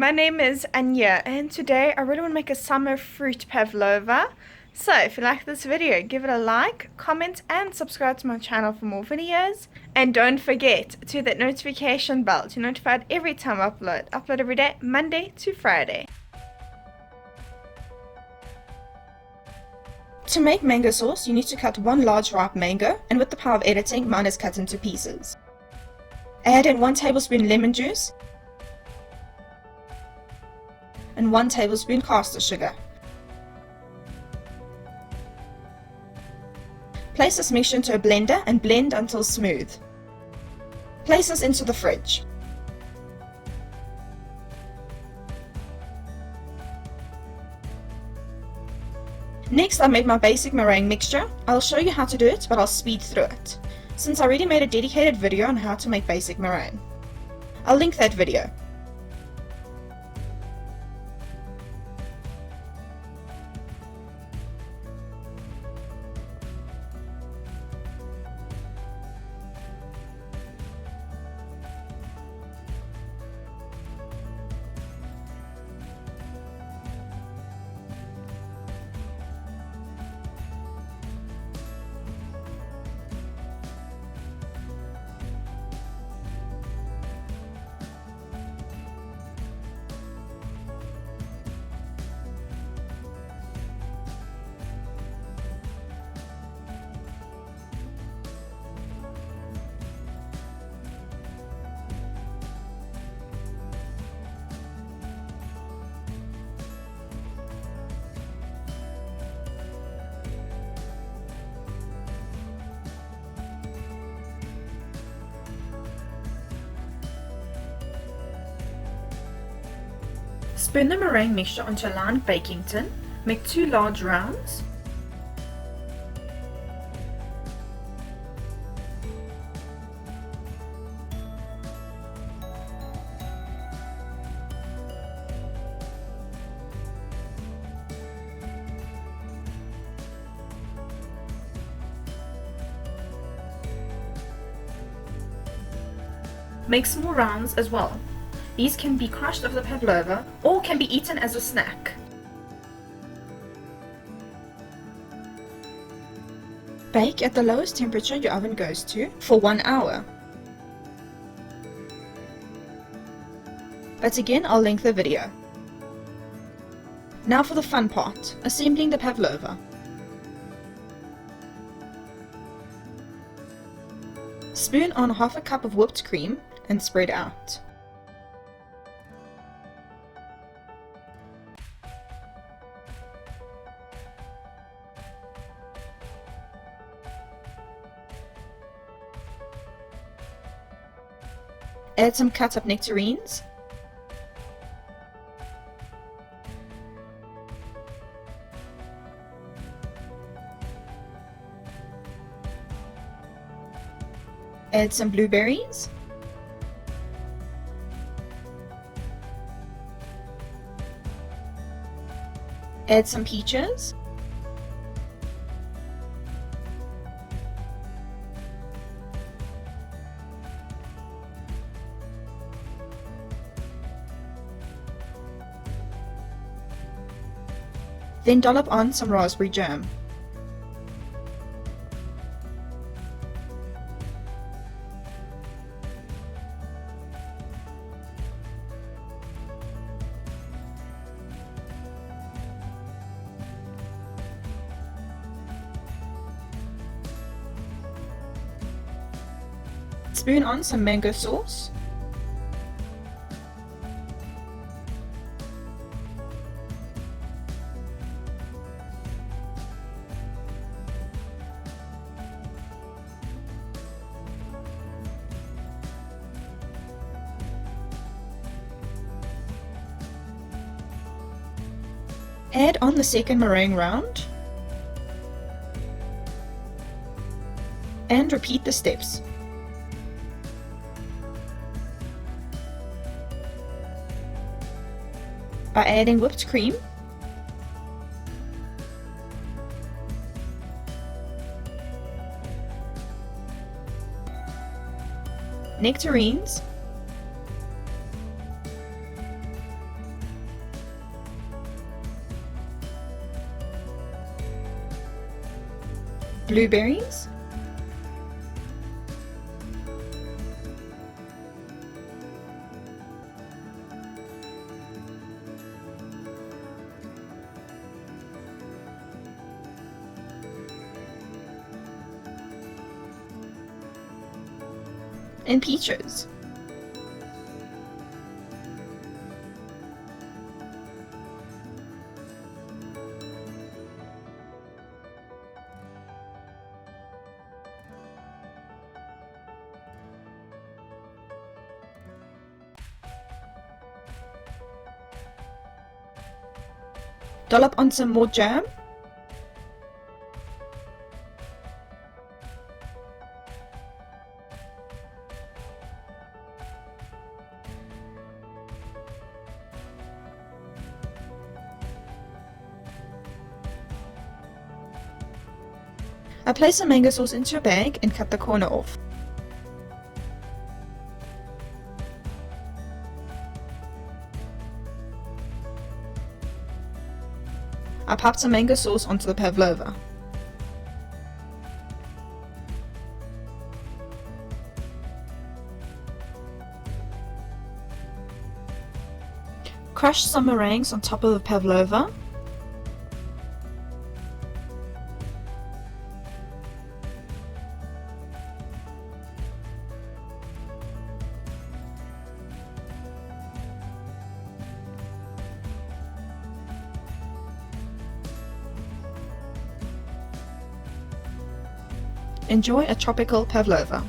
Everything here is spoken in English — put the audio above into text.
my name is Anya and today I really want to make a summer fruit pavlova. So if you like this video, give it a like, comment and subscribe to my channel for more videos. And don't forget to hit that notification bell to be notified every time I upload. Upload every day, Monday to Friday. To make mango sauce, you need to cut one large ripe mango, and with the power of editing, mine is cut into pieces. Add in 1 tablespoon lemon juice and 1 tablespoon castor sugar. Place this mixture into a blender and blend until smooth. Place this into the fridge. Next, I made my basic meringue mixture. I'll show you how to do it, but I'll speed through it, since I already made a dedicated video on how to make basic meringue. I'll link that video. Spoon the meringue mixture onto a lined baking tin. Make 2 large rounds. Make small rounds as well. These can be crushed over the pavlova or can be eaten as a snack. Bake at the lowest temperature your oven goes to for 1 hour. But again, I'll link the video. Now for the fun part, assembling the pavlova. Spoon on half a cup of whipped cream and spread out. Add some cut up nectarines. Add some blueberries. Add some peaches. Then dollop on some raspberry jam. Spoon on some mango sauce. Add on the second meringue round and repeat the steps. By adding whipped cream, nectarines, blueberries, and peaches. Dollop on some more jam. I place some mango sauce into a bag and cut the corner off. I popped some mango sauce onto the pavlova. Crush some meringues on top of the pavlova. Enjoy a tropical pavlova.